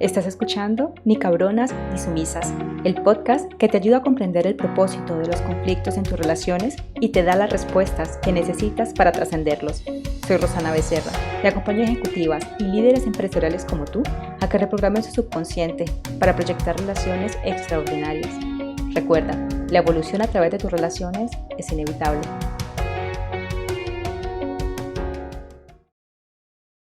Estás escuchando Ni Cabronas ni Sumisas, el podcast que te ayuda a comprender el propósito de los conflictos en tus relaciones y te da las respuestas que necesitas para trascenderlos. Soy Rosana Becerra y acompaño a ejecutivas y líderes empresariales como tú a que reprogramen su subconsciente para proyectar relaciones extraordinarias. Recuerda, la evolución a través de tus relaciones es inevitable.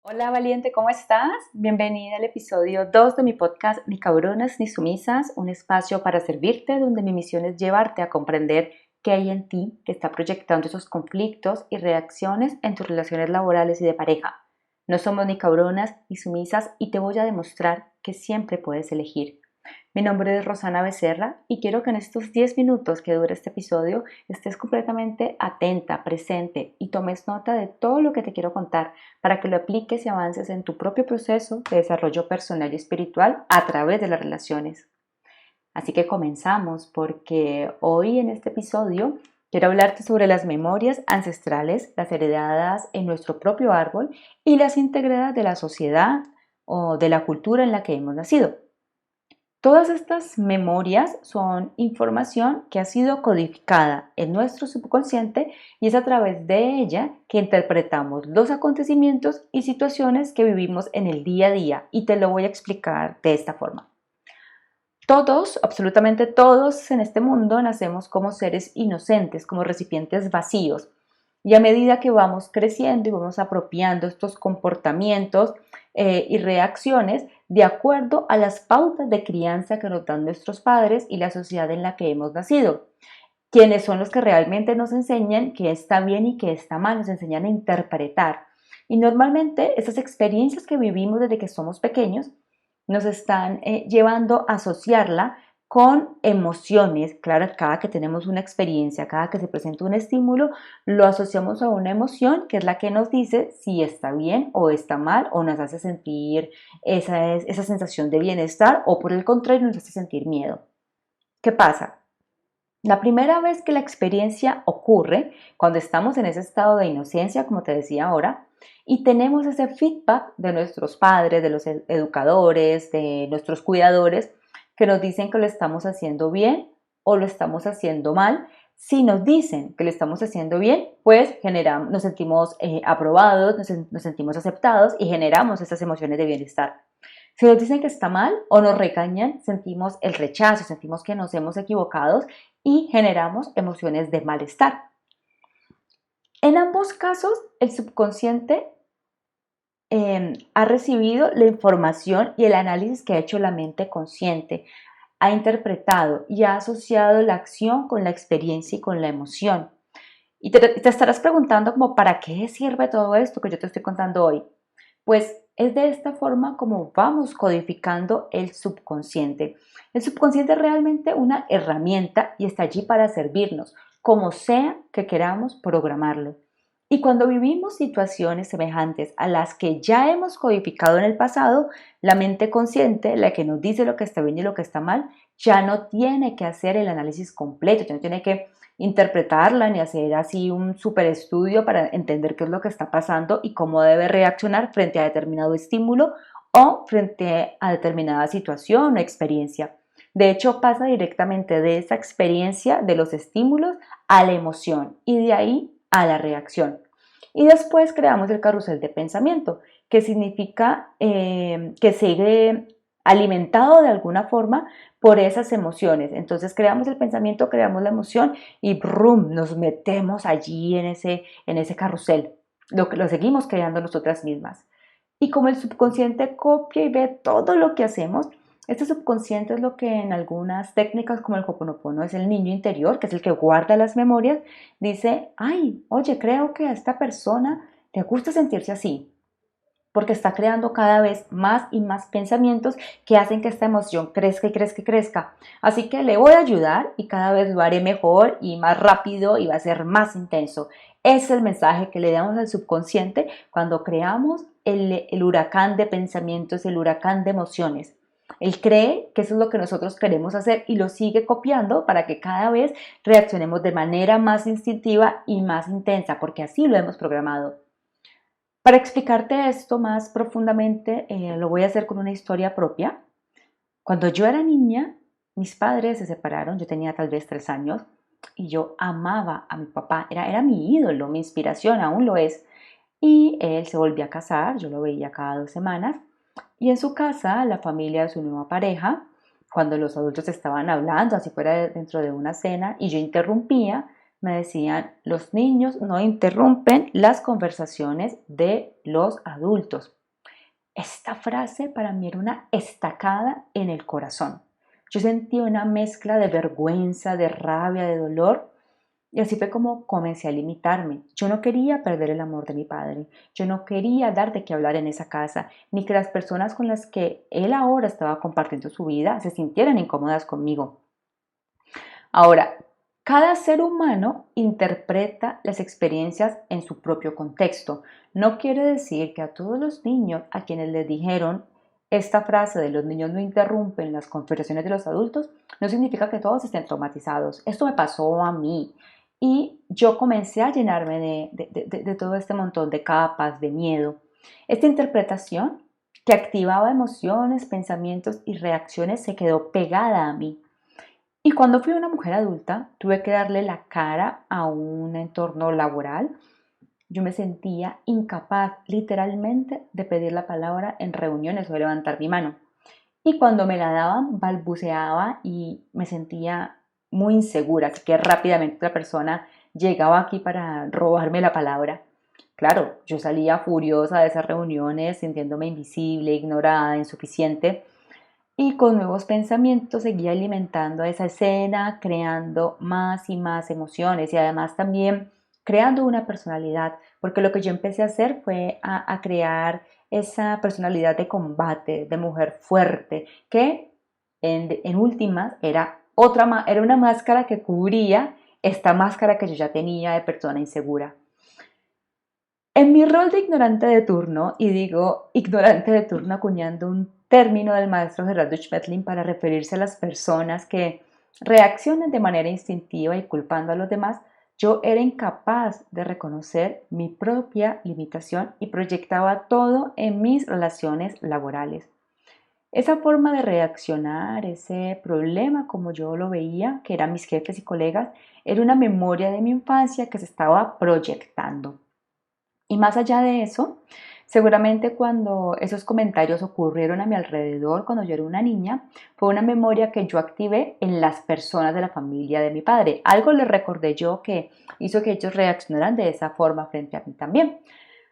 Hola valiente, ¿cómo estás? Bienvenida al episodio 2 de mi podcast Ni Cabronas ni Sumisas, un espacio para servirte donde mi misión es llevarte a comprender qué hay en ti que está proyectando esos conflictos y reacciones en tus relaciones laborales y de pareja. No somos ni cabronas ni sumisas y te voy a demostrar que siempre puedes elegir. Mi nombre es Rosana Becerra y quiero que en estos 10 minutos que dura este episodio estés completamente atenta, presente y tomes nota de todo lo que te quiero contar para que lo apliques y avances en tu propio proceso de desarrollo personal y espiritual a través de las relaciones. Así que comenzamos porque hoy en este episodio quiero hablarte sobre las memorias ancestrales, las heredadas en nuestro propio árbol y las integradas de la sociedad o de la cultura en la que hemos nacido. Todas estas memorias son información que ha sido codificada en nuestro subconsciente y es a través de ella que interpretamos los acontecimientos y situaciones que vivimos en el día a día, y te lo voy a explicar de esta forma. Todos, absolutamente todos en este mundo nacemos como seres inocentes, como recipientes vacíos. Y a medida que vamos creciendo y vamos apropiando estos comportamientos y reacciones de acuerdo a las pautas de crianza que nos dan nuestros padres y la sociedad en la que hemos nacido, quienes son los que realmente nos enseñan qué está bien y qué está mal, nos enseñan a interpretar. Y normalmente esas experiencias que vivimos desde que somos pequeños nos están llevando a asociarla con emociones. Claro, cada que tenemos una experiencia, cada que se presenta un estímulo, lo asociamos a una emoción que es la que nos dice si está bien o está mal, o nos hace sentir esa sensación de bienestar, o por el contrario nos hace sentir miedo. ¿Qué pasa? La primera vez que la experiencia ocurre, cuando estamos en ese estado de inocencia, como te decía ahora, y tenemos ese feedback de nuestros padres, de los educadores, de nuestros cuidadores, que nos dicen que lo estamos haciendo bien o lo estamos haciendo mal. Si nos dicen que lo estamos haciendo bien, pues nos sentimos aprobados, nos sentimos aceptados y generamos esas emociones de bienestar. Si nos dicen que está mal o nos regañan, sentimos el rechazo, sentimos que nos hemos equivocado y generamos emociones de malestar. En ambos casos, el subconsciente ha recibido la información y el análisis que ha hecho la mente consciente, ha interpretado y ha asociado la acción con la experiencia y con la emoción. Y te estarás preguntando como, ¿para qué sirve todo esto que yo te estoy contando hoy? Pues es de esta forma como vamos codificando el subconsciente. El subconsciente es realmente una herramienta y está allí para servirnos, como sea que queramos programarlo. Y cuando vivimos situaciones semejantes a las que ya hemos codificado en el pasado, la mente consciente, la que nos dice lo que está bien y lo que está mal, ya no tiene que hacer el análisis completo, ya no tiene que interpretarla ni hacer así un super estudio para entender qué es lo que está pasando y cómo debe reaccionar frente a determinado estímulo o frente a determinada situación o experiencia. De hecho, pasa directamente de esa experiencia, de los estímulos, a la emoción y de ahí a la reacción. Y después creamos el carrusel de pensamiento, que significa que sigue alimentado de alguna forma por esas emociones. Entonces creamos el pensamiento, creamos la emoción y ¡brum!, nos metemos allí en ese carrusel. Lo seguimos creando nosotras mismas. Y como el subconsciente copia y ve todo lo que hacemos, este subconsciente es lo que en algunas técnicas como el Ho'oponopono es el niño interior, que es el que guarda las memorias, dice, ay, oye, creo que a esta persona le gusta sentirse así, porque está creando cada vez más y más pensamientos que hacen que esta emoción crezca y crezca y crezca. Así que le voy a ayudar y cada vez lo haré mejor y más rápido y va a ser más intenso. Ese es el mensaje que le damos al subconsciente cuando creamos el huracán de pensamientos, el huracán de emociones. Él cree que eso es lo que nosotros queremos hacer y lo sigue copiando para que cada vez reaccionemos de manera más instintiva y más intensa, porque así lo hemos programado. Para explicarte esto más profundamente, lo voy a hacer con una historia propia. Cuando yo era niña, mis padres se separaron, yo tenía tal vez 3 años y yo amaba a mi papá, era mi ídolo, mi inspiración, aún lo es. Y él se volvió a casar, yo lo veía cada 2 semanas y en su casa, la familia de su nueva pareja, cuando los adultos estaban hablando, así fuera dentro de una cena, y yo interrumpía, me decían, los niños no interrumpen las conversaciones de los adultos. Esta frase para mí era una estacada en el corazón. Yo sentía una mezcla de vergüenza, de rabia, de dolor, y así fue como comencé a limitarme. Yo no quería perder el amor de mi padre. Yo no quería dar de qué hablar en esa casa, ni que las personas con las que él ahora estaba compartiendo su vida se sintieran incómodas conmigo. Ahora, cada ser humano interpreta las experiencias en su propio contexto. No quiere decir que a todos los niños a quienes les dijeron esta frase de los niños no interrumpen las conversaciones de los adultos, no significa que todos estén traumatizados. Esto me pasó a mí y yo comencé a llenarme de todo este montón de capas, de miedo. Esta interpretación que activaba emociones, pensamientos y reacciones se quedó pegada a mí. Y cuando fui una mujer adulta, tuve que darle la cara a un entorno laboral. Yo me sentía incapaz, literalmente, de pedir la palabra en reuniones o de levantar mi mano. Y cuando me la daban, balbuceaba y me sentía muy insegura, así que rápidamente otra persona llegaba aquí para robarme la palabra. Claro, yo salía furiosa de esas reuniones, sintiéndome invisible, ignorada, insuficiente, y con nuevos pensamientos seguía alimentando esa escena, creando más y más emociones y además también creando una personalidad, porque lo que yo empecé a hacer fue a crear esa personalidad de combate, de mujer fuerte, que en últimas era una máscara que cubría esta máscara que yo ya tenía de persona insegura. En mi rol de ignorante de turno, y digo ignorante de turno acuñando un término del maestro Gerardo Schmettling para referirse a las personas que reaccionan de manera instintiva y culpando a los demás, yo era incapaz de reconocer mi propia limitación y proyectaba todo en mis relaciones laborales. Esa forma de reaccionar, ese problema como yo lo veía, que eran mis jefes y colegas, era una memoria de mi infancia que se estaba proyectando. Y más allá de eso, seguramente cuando esos comentarios ocurrieron a mi alrededor, cuando yo era una niña, fue una memoria que yo activé en las personas de la familia de mi padre. Algo les recordé yo que hizo que ellos reaccionaran de esa forma frente a mí también.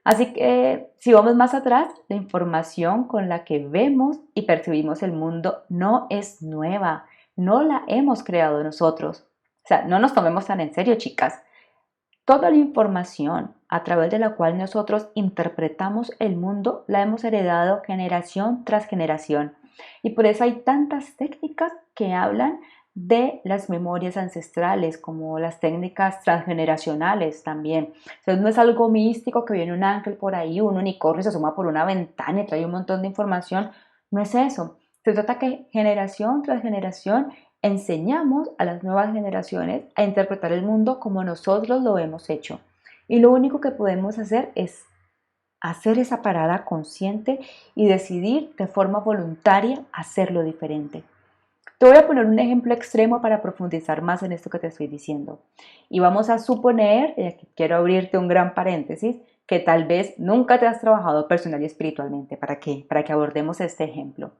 Así que si vamos más atrás, la información con la que vemos y percibimos el mundo no es nueva, no la hemos creado nosotros. O sea, no nos tomemos tan en serio, chicas. Toda la información a través de la cual nosotros interpretamos el mundo la hemos heredado generación tras generación. Y por eso hay tantas técnicas que hablan de las memorias ancestrales, como las técnicas transgeneracionales también. Entonces no es algo místico que viene un ángel por ahí, un unicornio se asoma por una ventana y trae un montón de información. No es eso. Se trata que generación tras generación enseñamos a las nuevas generaciones a interpretar el mundo como nosotros lo hemos hecho. Y lo único que podemos hacer es hacer esa parada consciente y decidir de forma voluntaria hacerlo diferente. Te voy a poner un ejemplo extremo para profundizar más en esto que te estoy diciendo. Y vamos a suponer, y aquí quiero abrirte un gran paréntesis, que tal vez nunca te has trabajado personal y espiritualmente. ¿Para qué? Para que abordemos este ejemplo.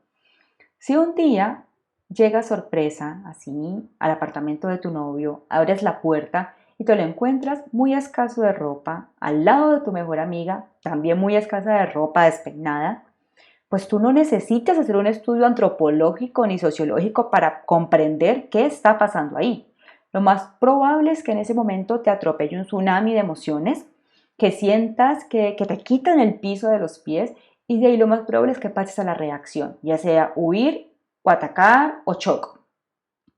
Si un día llega sorpresa, así, al apartamento de tu novio, abres la puerta y te lo encuentras muy escaso de ropa, al lado de tu mejor amiga, también muy escasa de ropa, despeinada, pues tú no necesitas hacer un estudio antropológico ni sociológico para comprender qué está pasando ahí. Lo más probable es que en ese momento te atropelle un tsunami de emociones, que sientas que te quitan el piso de los pies y de ahí lo más probable es que pases a la reacción, ya sea huir o atacar o choco.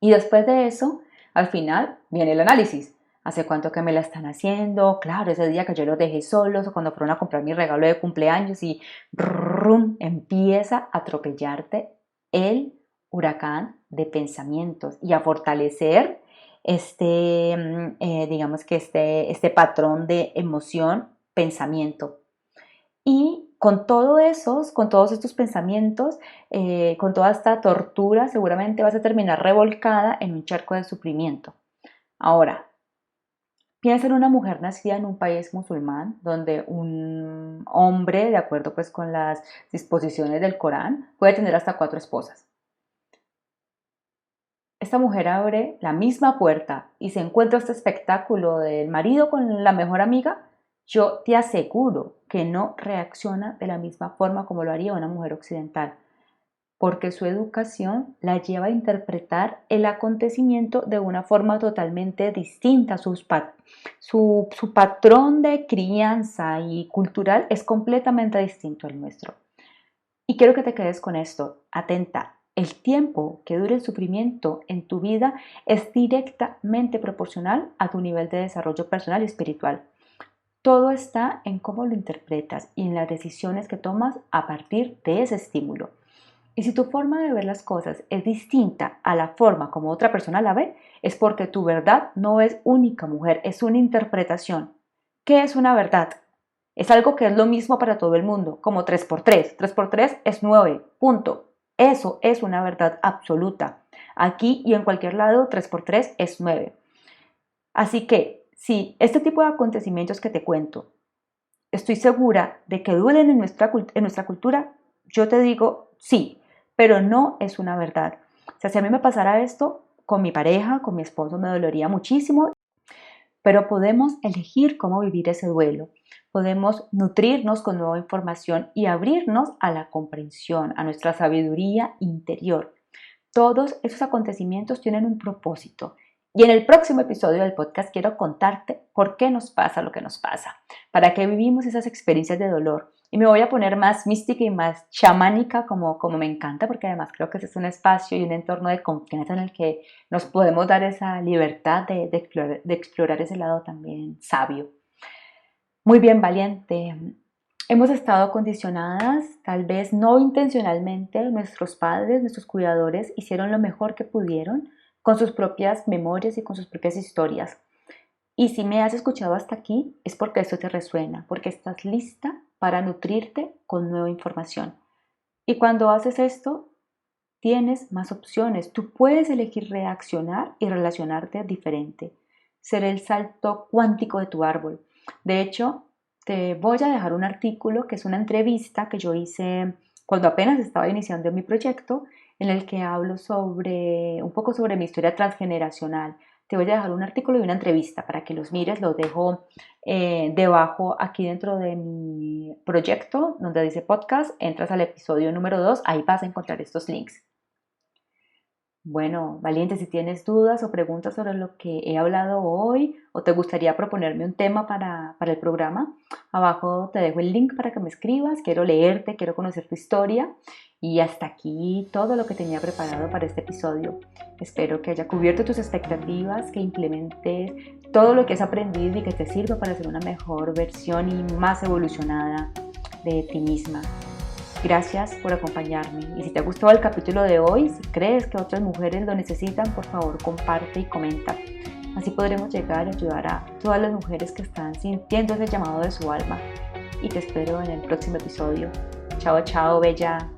Y después de eso, al final viene el análisis. ¿Hace cuánto que me la están haciendo? Claro, ese día que yo los dejé solos o cuando fueron a comprar mi regalo de cumpleaños y brum, empieza a atropellarte el huracán de pensamientos y a fortalecer digamos que este patrón de emoción, pensamiento. Y con con todos estos pensamientos, con toda esta tortura, seguramente vas a terminar revolcada en un charco de sufrimiento. Ahora, piensa en una mujer nacida en un país musulmán, donde un hombre, de acuerdo pues con las disposiciones del Corán, puede tener hasta 4 esposas. Esta mujer abre la misma puerta y se encuentra este espectáculo del marido con la mejor amiga. Yo te aseguro que no reacciona de la misma forma como lo haría una mujer occidental, porque su educación la lleva a interpretar el acontecimiento de una forma totalmente distinta. Su patrón de crianza y cultural es completamente distinto al nuestro. Y quiero que te quedes con esto, atenta. El tiempo que dure el sufrimiento en tu vida es directamente proporcional a tu nivel de desarrollo personal y espiritual. Todo está en cómo lo interpretas y en las decisiones que tomas a partir de ese estímulo. Y si tu forma de ver las cosas es distinta a la forma como otra persona la ve, es porque tu verdad no es única, mujer, es una interpretación. ¿Qué es una verdad? Es algo que es lo mismo para todo el mundo, como 3 por 3. 3 por 3 es 9, punto. Eso es una verdad absoluta. Aquí y en cualquier lado, 3 por 3 es 9. Así que, si este tipo de acontecimientos que te cuento, estoy segura de que duelen en nuestra cultura, yo te digo sí, pero no es una verdad. O sea, si a mí me pasara esto con mi pareja, con mi esposo, me dolería muchísimo, pero podemos elegir cómo vivir ese duelo. Podemos nutrirnos con nueva información y abrirnos a la comprensión, a nuestra sabiduría interior. Todos esos acontecimientos tienen un propósito. Y en el próximo episodio del podcast quiero contarte por qué nos pasa lo que nos pasa, para qué vivimos esas experiencias de dolor. Y me voy a poner más mística y más chamánica como me encanta, porque además creo que ese es un espacio y un entorno de confianza en el que nos podemos dar esa libertad de explorar ese lado también sabio. Muy bien, valiente. Hemos estado condicionadas, tal vez no intencionalmente. Nuestros padres, nuestros cuidadores hicieron lo mejor que pudieron con sus propias memorias y con sus propias historias. Y si me has escuchado hasta aquí es porque esto te resuena, porque estás lista para nutrirte con nueva información. Y cuando haces esto, tienes más opciones. Tú puedes elegir reaccionar y relacionarte diferente. Ser el salto cuántico de tu árbol. De hecho, te voy a dejar un artículo que es una entrevista que yo hice cuando apenas estaba iniciando mi proyecto, en el que hablo un poco sobre mi historia transgeneracional. Te voy a dejar un artículo y una entrevista para que los mires, los dejo debajo aquí dentro de mi proyecto, donde dice podcast, entras al episodio número 2, ahí vas a encontrar estos links. Bueno, valiente, si tienes dudas o preguntas sobre lo que he hablado hoy o te gustaría proponerme un tema para el programa, abajo te dejo el link para que me escribas. Quiero leerte, quiero conocer tu historia y hasta aquí todo lo que tenía preparado para este episodio. Espero que haya cubierto tus expectativas, que implementes todo lo que has aprendido y que te sirva para ser una mejor versión y más evolucionada de ti misma. Gracias por acompañarme y si te ha gustado el capítulo de hoy, si crees que otras mujeres lo necesitan, por favor comparte y comenta. Así podremos llegar a ayudar a todas las mujeres que están sintiendo ese llamado de su alma. Y te espero en el próximo episodio. Chao, chao, bella.